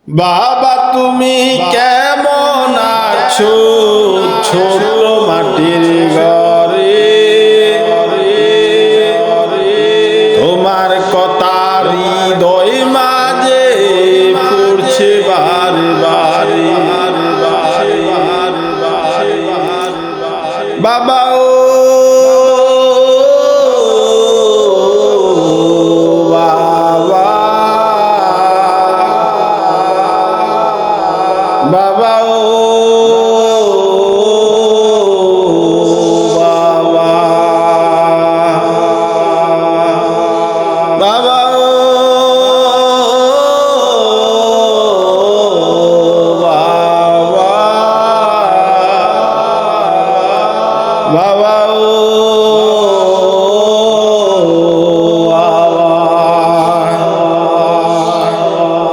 বাবা তুমি কেমন আছো ছোট মাটির ঘরে, তোমার কথা হৃদয় মাঝে পড়ছে বারে বাবা ও বাবা ও বাবা, বাবা ও বাবা, বাবা ও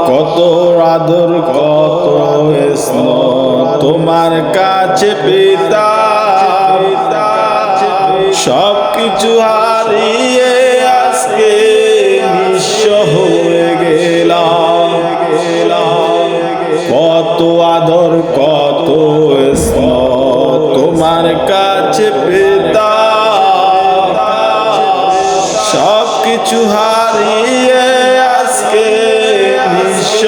কত আদর কত তোমার কাছে পেতাম, সব কিছু হারিয়ে আজকে নিঃস্ব হয়ে গেলাম। কত আদর কত স্নেহ তোমার কাছে পেতাম, সব কিছু হারিয়ে আজকে নিঃস্ব